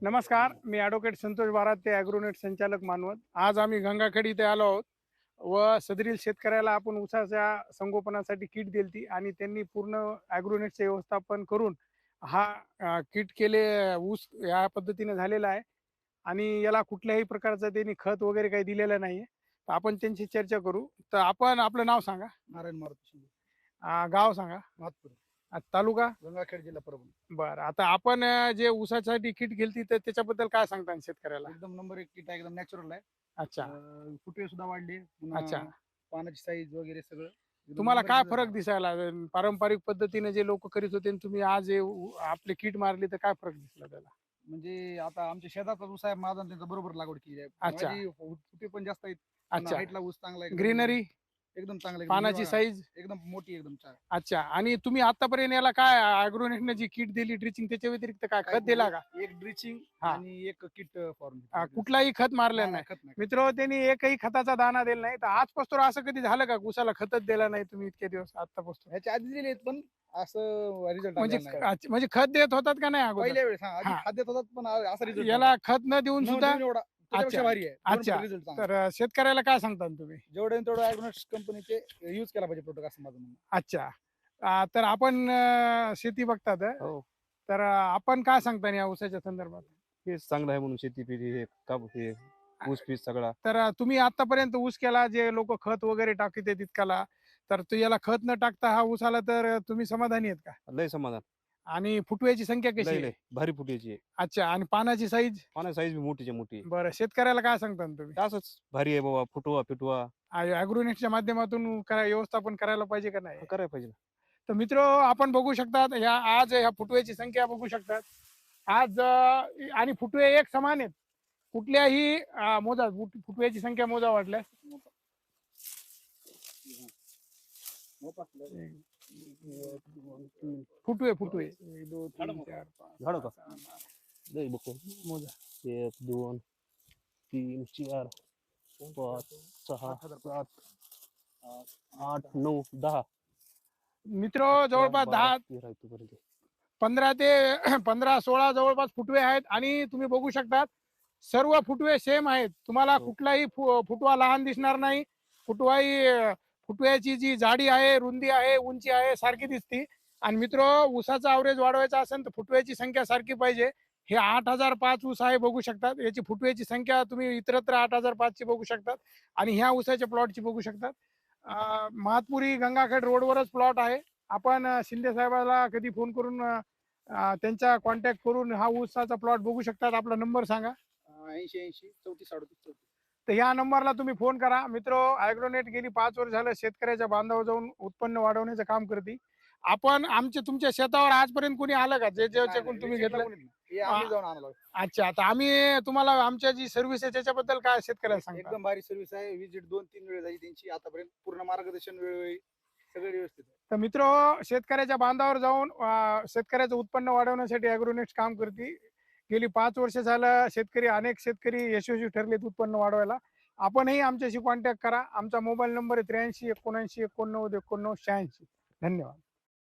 नमस्कार, मी ॲडव्होकेट संतोष बारात ते ॲग्रोनेट संचालक मानवत. आज आम्ही गंगाखेड इथे आलो आहोत व सदरील शेतकऱ्याला आपण ऊसाच्या संगोपनासाठी किट दिली आणि त्यांनी पूर्ण ॲग्रोनेटचे व्यवस्थापन करून हा किट केले ऊस या पद्धतीने झालेला आहे आणि याला कुठल्याही प्रकारचं त्यांनी खत वगैरे काही दिलेलं नाही आहे. तर आपण त्यांची चर्चा करू. तर आपण आपलं नाव सांगा. नारायण मारुती शिंदे, गाव सांगा. मातपूर, तालुका गंगाखेड, जिल्हा परभणी. बरं. आता आपण जे ऊसासाठी किट घेतली तर त्याच्याबद्दल काय सांगता शेतकऱ्याला? एकदम नंबर एक किट आहे, एकदम नॅचरल आहे. अच्छा फुटवे सुद्धा वाढले, अच्छा. पानाची साईज वगैरे सगळं एकदम तुम्हाला number काय एक फरक झाला. दिसायला पारंपरिक पद्धतीने जे लोक करीत होते आणि तुम्ही आज आपले किट मारली तर काय फरक दिसला त्याला? म्हणजे आता आमच्या शेताचा ऊस आहे, माझा आणि त्यांचा बरोबर लागवड केली आहे. अच्छा. माझी फुटवे पण जास्त आहेत, अच्छा. हाईटला ऊस चांगला आहे, ग्रीनरी, एकदम चांगला आहे, पानाची साईज एकदम मोठी, एकदम छान. अच्छा. आणि तुम्ही आतापर्यंत याला काय ॲग्रोनेटने जी किट दिली ड्रिचिंग त्याच्या व्यतिरिक्त काय खत दिला का? एक ड्रिचिंग हा. आणि एक किट फॉर्म. कुठलाही खत मारलेलं नाही? खत नाही. मित्र, त्यांनी एकही खताचा दाना दिला नाही. तर आजपासून असं कधी झालं का उसाला खतच दिला नाही तुम्ही इतके दिवस आतापासून? ह्याच्या आधी दिले आहेत, पण असं रिझल्ट म्हणजे म्हणजे खत देत होतात का नाही अगोदर? पहिल्या वेळेस आधी हा. खाद्यात होतात, पण असा रिझल्ट याला खत न देऊन सुद्धा एवढा त्याच्यापेक्षा भारी आहे. अच्छा. रिझल्ट तर शेतकऱ्याला काय सांगता तुम्ही? जेवढे तेवढं ॲग्रोनेट कंपनीचे यूज केला पाहिजे प्रोडक्ट, असं माझं म्हणणं. अच्छा. तर आपण शेती बघतात हो, तर आपण काय सांगता या ऊसाच्या संदर्भात? हे चांगलं आहे म्हणून शेती पिढी हे कापूस हे ऊस पीस सगळा. तर तुम्ही आतापर्यंत ऊस केला, जे लोक खत वगैरे टाकते तितकाला, तर तू याला खत न टाकता हा ऊस आला तर तुम्ही समाधानी आहेत का? लय समाधान. आणि फुटव्याची संख्या कशी लय आहे? लय भारी फुटायची आहे. अच्छा. आणि पानाची साईज? पाना साईज बी मोठीच्या मोठी आहे. बरं. शेतकऱ्याला काय सांगता तुम्ही? असंच भारी आहे बाबा, फुटवा फिटवा ॲग्रोनेटच्या माध्यमातून व्यवस्थापन करायला पाहिजे का नाही? करायला पाहिजे. तर मित्र, आपण बघू शकतात आज ह्या फुटव्याची संख्या बघू शकतात आज आणि फुटवे एक समान आहेत. कुठल्याही मोजा फुटव्याची संख्या मोजा वाटल्यास फुटवे 1 2 3 4 झाड का लय बघ मोजा. 1 2 3 4 5 6 7 8 9 10. मित्र, जवळपास 15 ते 15-16 जवळपास फुटवे आहेत आणि तुम्ही बघू शकतात सर्व फुटवे सेम आहेत. तुम्हाला कुठलाही फुटवा लहान दिसणार नाही. फुटव्याची जी जाडी आहे, रुंदी आहे, उंची आहे, सारखी दिसती. आणि मित्र, ऊसाचा ॲव्हरेज वाढवायचा असेल तर फुटव्याची संख्या सारखी पाहिजे. हे 8005 ऊस आहे, बघू शकतात. याची फुटव्याची संख्या तुम्ही इतरत्र 8005 ची बघू शकतात आणि ह्या ऊसाच्या प्लॉटची बघू शकतात. महातपुरी गंगाखेड रोडवरच प्लॉट आहे. आपण शिंदे साहेबाला कधी फोन करून त्यांचा कॉन्टॅक्ट करून हा ऊसाचा प्लॉट बघू शकतात. आपला नंबर सांगा. 80 34 38 34. तर ह्या नंबरला तुम्ही फोन करा. मित्र, ॲग्रोनेट गेली 5 वर्ष झालं शेतकऱ्याच्या बांधावर जाऊन उत्पन्न वाढवण्याचं काम करते. आपण तुमच्या शेतावर आजपर्यंत कोणी आलं का जे ज्याच्याकडून तुम्ही घेतलं? आम्ही जाऊन आणलो. अच्छा. तर आम्ही तुम्हाला आमच्या जी सर्व्हिस आहे त्याच्याबद्दल काय शेतकऱ्याला सांगता? एकदम भारी सर्व्हिस आहे. विजिट 2-3 वेळा झाली त्यांची आतापर्यंत. पूर्ण मार्गदर्शन वेळोवेळी, सगळे व्यवस्थित आहे. तर मित्र, शेतकऱ्याच्या बांधावर जाऊन शेतकऱ्याचं उत्पन्न वाढवण्यासाठी ॲग्रोनेट काम करते. गेली 5 वर्ष झालं अनेक शेतकरी यशस्वी ठरलेत उत्पन्न वाढवायला. आपणही आमच्याशी कॉन्टॅक्ट करा. आमचा मोबाईल नंबर आहे 83 79 89 89 86. धन्यवाद.